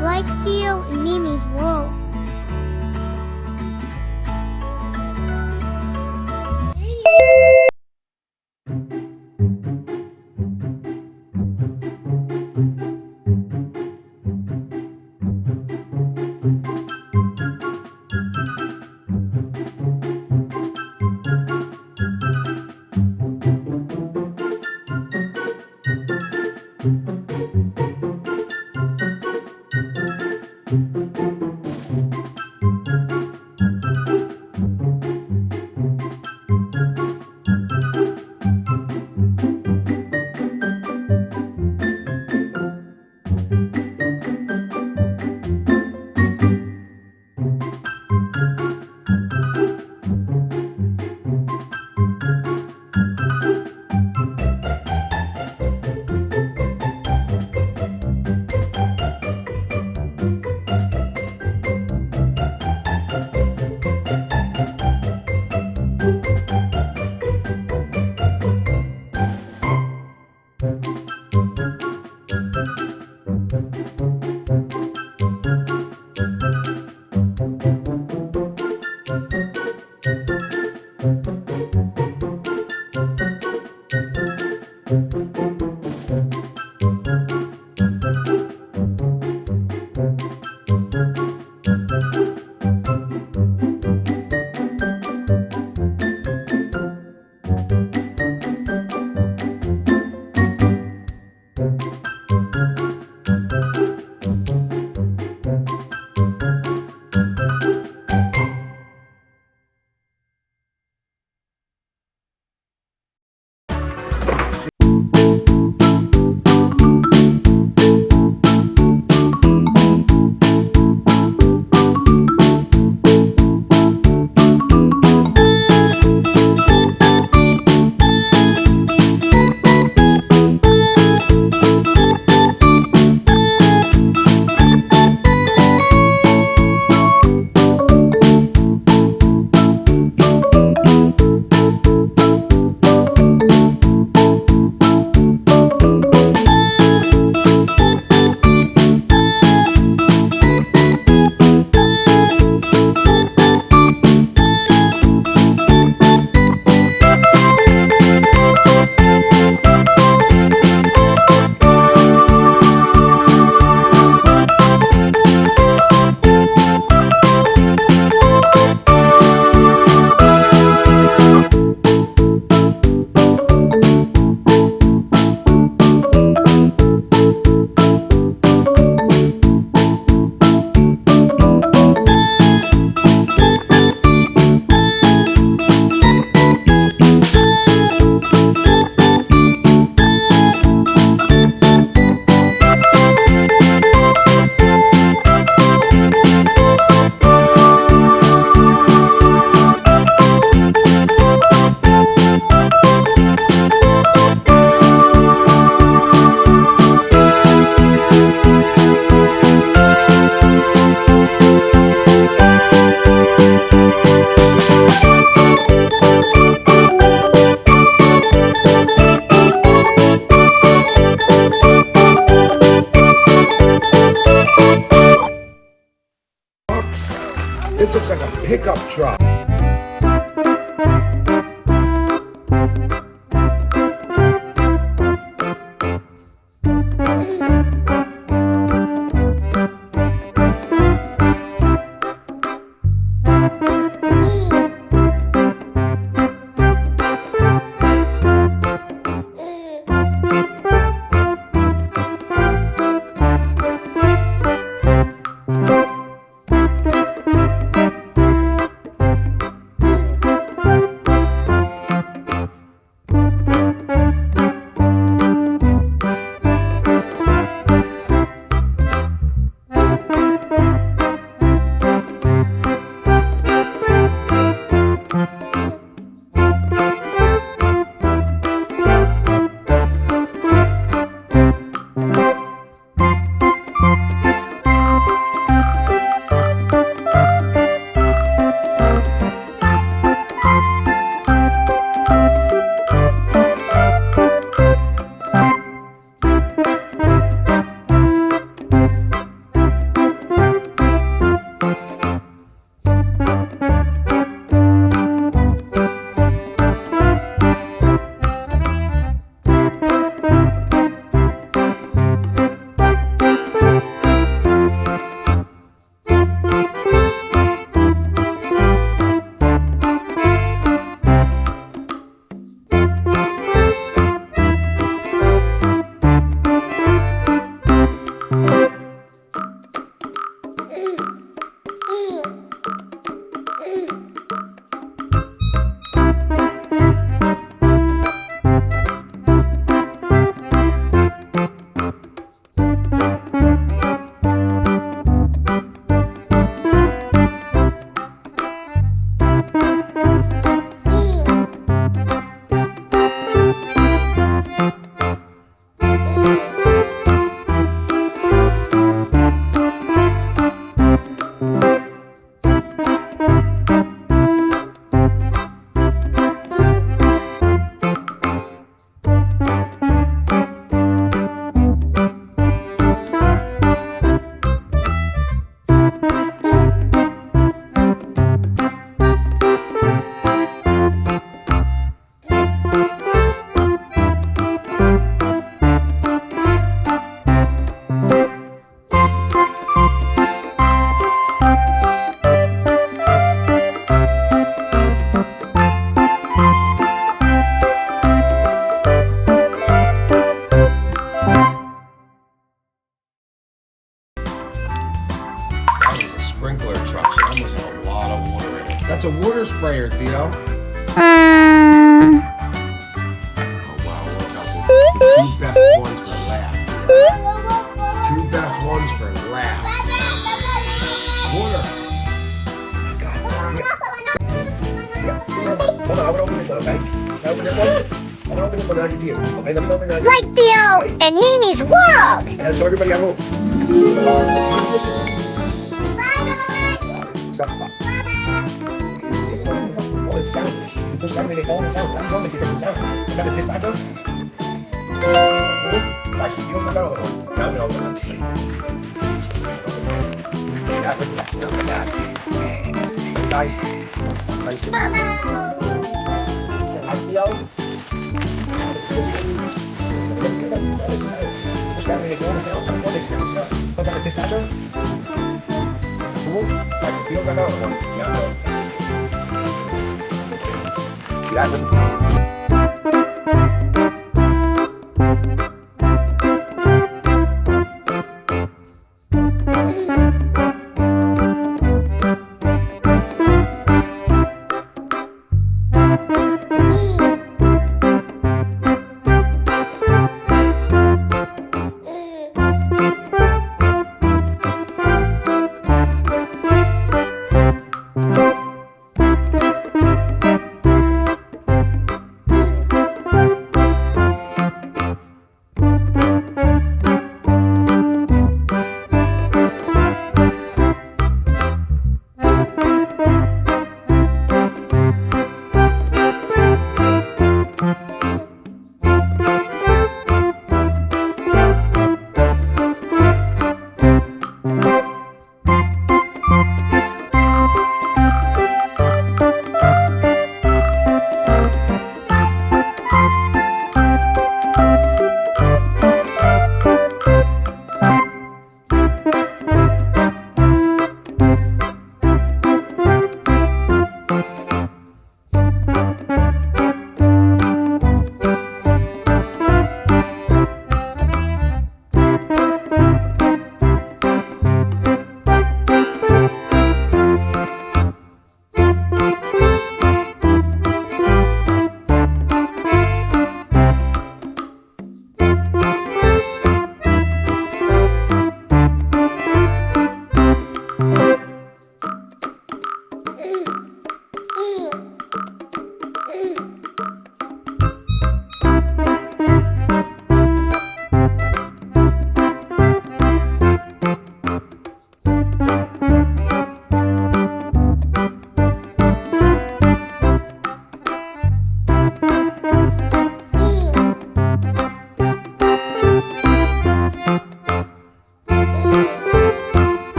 like Theo and Mimi's world. This looks like a pickup truck. sprinkler truck. So that must have a lot of water in it. That's a water sprayer, Theo. Oh wow, look out. The two best ones for last. Theo. Two best ones for last. Water. Hold on, I'm gonna open this one, okay? Can I open this one? I'm gonna open this one and I'll give it to you. Okay, let me open it. Like Theo and Mimi's world. And show everybody how to move. Stop. Oh, it's sound. You push down and they all the sound. That's wrong if you take the sound. You got the dispatcher? Actually, you don't put that on the door. Now we open it. That was less than that. Nice. Nice. Nice, Theo. Push down and they all the sound. That's wrong if you take the sound. Look at the dispatcher. You don't got that on the door. Yeah, no. See that? Listen.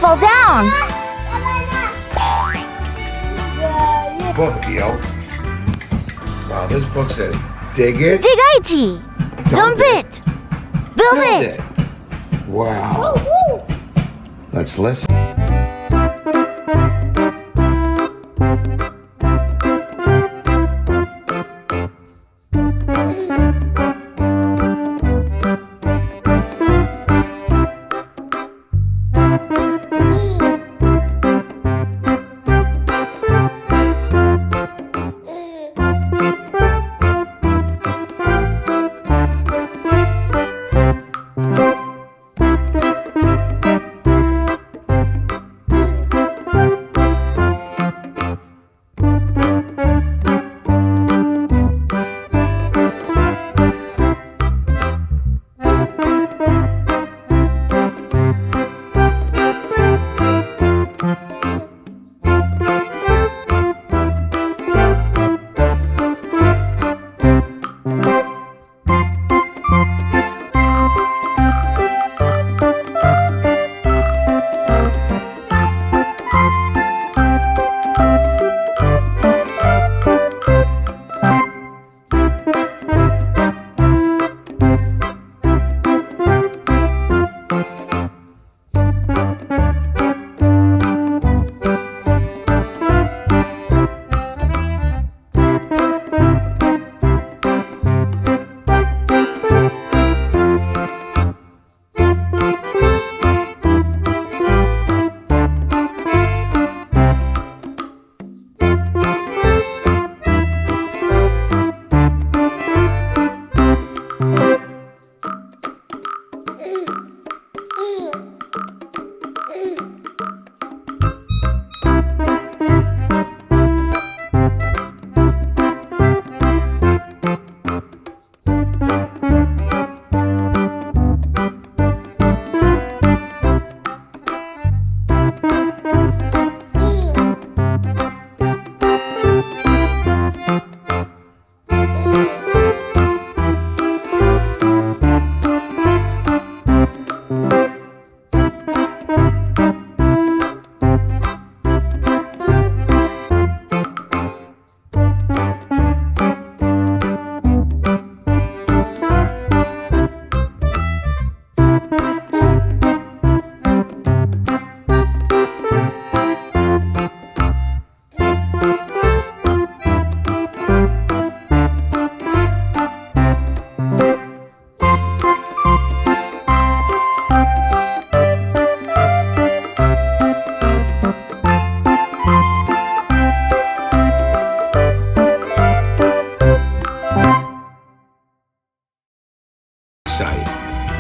fall down. Book, Theo. Wow, this book says, dig it. Digайте. Dump it. Build it. Wow. Let's listen.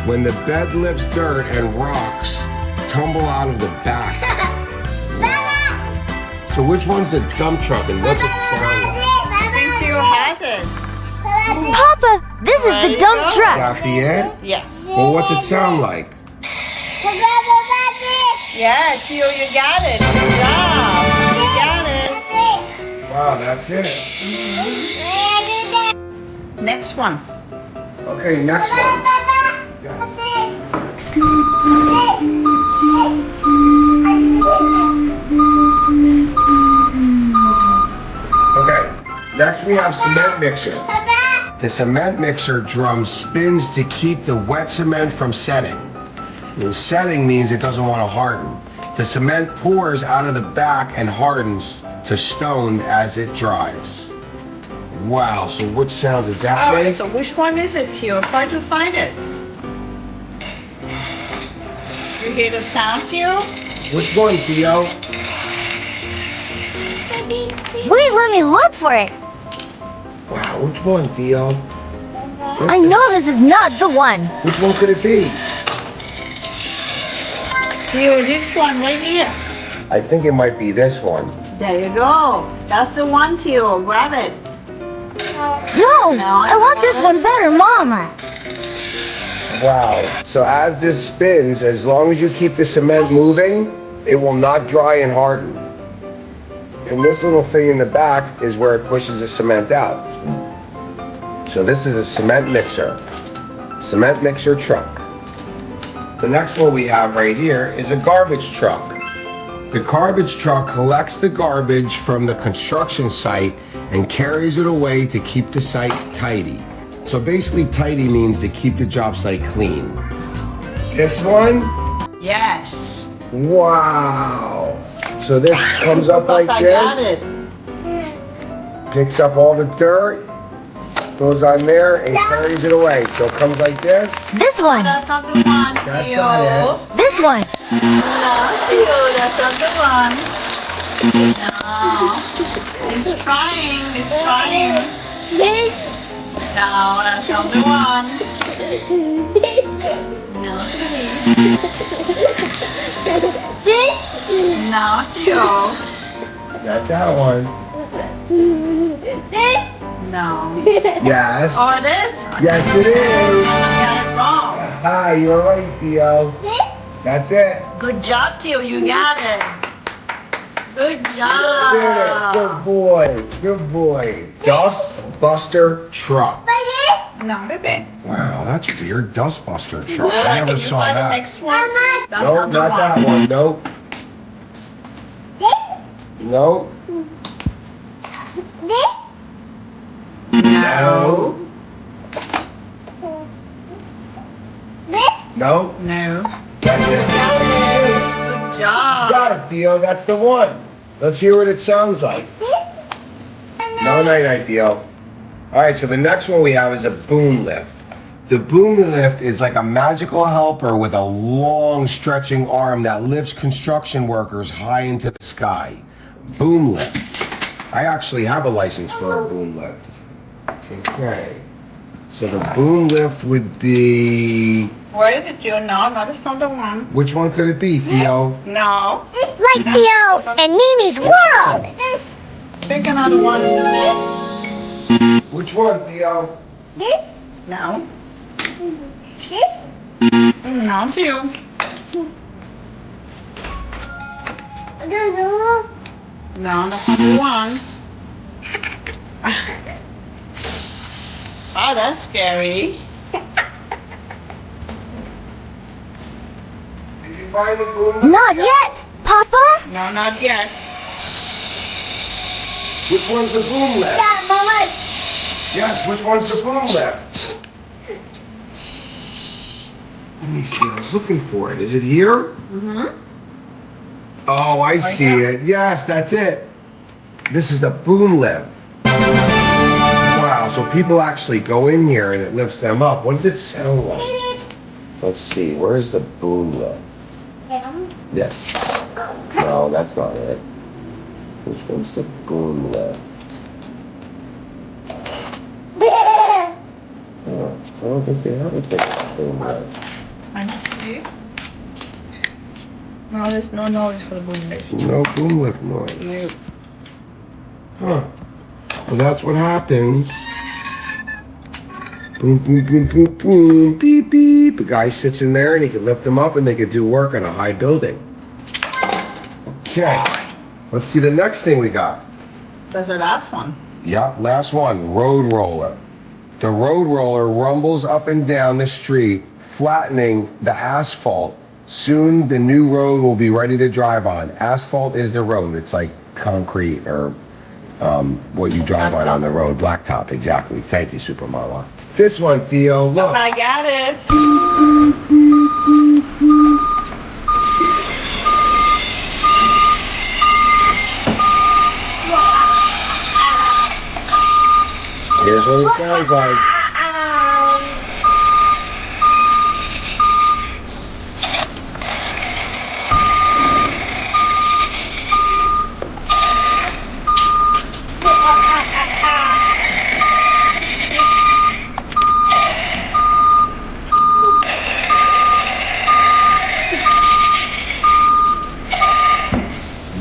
When the bed lifts dirt and rocks tumble out of the back. So which one's a dump truck and what's it sound like? I think Theo has it. Papa, this is the dump truck. That be it? Yes. Well, what's it sound like? Yeah, Theo, you got it. Good job. You got it. Wow, that's it. Next one. Okay, next one. Yes. Okay, next we have cement mixer. The cement mixer drum spins to keep the wet cement from setting. And setting means it doesn't want to harden. The cement pours out of the back and hardens to stone as it dries. Wow, so which sound does that All right, make? so which one is it, Theo? Try to find it. You hear the sound, Theo? Which one, Theo? Wait, let me look for it. Wow, which one, Theo? I know this is not the one. Which one could it be? Theo, this one right here. I think it might be this one. There you go. That's the one, Theo. Grab it. No, I like this one better, Mama. Wow. So as this spins, as long as you keep the cement moving, it will not dry and harden. And this little thing in the back is where it pushes the cement out. So this is a cement mixer truck. The next one we have right here is a garbage truck. The garbage truck collects the garbage from the construction site and carries it away to keep the site tidy. So basically tidy means to keep the job site clean. This one? Yes. Wow. So this comes up like I got this, it. picks up all the dirt, goes on there and carries it away. So it comes like this. This one. That's not the one, That's Theo. not it. This one. No, Theo, that's not the one. No. He's trying. He's trying. No, that's not the one. No, no, Theo. Got that one. No. Yes. Oh, it is? Yes, it is. I got it wrong. Hi, you're right, Theo. That's it. Good job, Theo. You got it. Good Good job. boy. Good boy. Dust Buster truck. No, baby. Wow, that's your Dust Buster truck. I Can never you saw find the that. next one? That's Nope, not the not that one. Nope. Nope. No. Nope. No. That's it. Good job. Got it, Theo. That's the one. Let's hear what it sounds like. No, night, Theo. All right, so the next one we have is a boom lift. The boom lift is like a magical helper with a long stretching arm that lifts construction workers high into the sky. Boom lift. I actually have a license for a boom lift. Okay. So the boom lift would be... Where is it, Theo? No, that's not the one. Which one could it be, Theo? No. It's like Theo and Mimi's world. Pick another one. Which one, Theo? No. No, Theo. No, that's not the one. Oh, that's scary. Did you find the boom lift? Not yet, Papa. No, not yet. Which one's the boom lift? Mama. Yes, which one's the boom lift? Let me see, I was looking for it. Is it here? Mm-hmm. Oh, I see it. Yes, that's it. This is the boom lift. Wow, so people actually go in here and it lifts them up. What does it sound like? Let's see, where's the boom lift? Yes. No, that's not it. Which one's the boom lift? Oh, I don't think they have a thing about boom lift. see. No, there's no noise for the boom lift. No boom lift noise. Nope. Huh. Well, that's what happens. Boom, boom, boom, boom, boom, beep, beep. The guy sits in there and he can lift them up and they could do work on a high building. Okay. Let's see the next thing we got. That's our last one. Yeah, last one, road roller. The road roller rumbles up and down the street, flattening the asphalt. Soon the new road will be ready to drive on. Asphalt is the road. It's like concrete or what you drive on the road. Blacktop, exactly. Thank you, Super Mama. This one, Theo, look. I got it. Here's what it sounds like.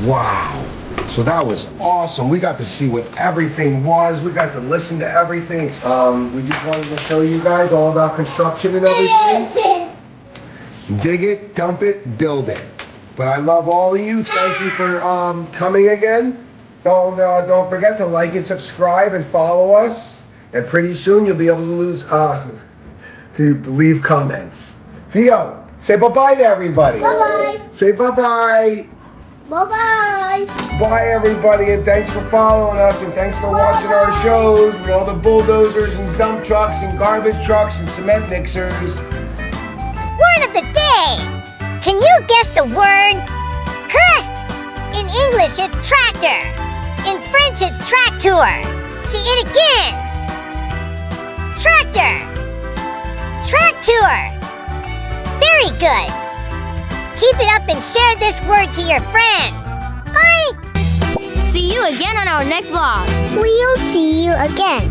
Wow. So that was awesome. We got to see what everything was. We got to listen to everything. We just wanted to show you guys all about construction and everything. Dig it, dump it, build it. But I love all of you. Thank you for coming again. Don't forget to like and subscribe and follow us. And pretty soon you'll be able to leave comments. Theo, say bye-bye to everybody. Bye-bye. Say bye-bye. Bye-bye. Bye everybody, and thanks for following us, and thanks for watching our shows with all the bulldozers and dump trucks and garbage trucks and cement mixers. Word of the day. Can you guess the word? Correct. In English, it's tractor. In French, it's tracteur. See it again. Tractor. Tracteur. Very good. Keep it up and share this word to your friends. Bye! See you again on our next vlog. We'll see you again.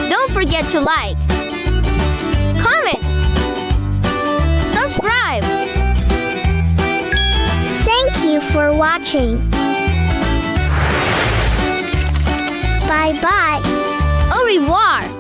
Don't forget to like, comment, subscribe. Thank you for watching. Bye-bye. Au revoir.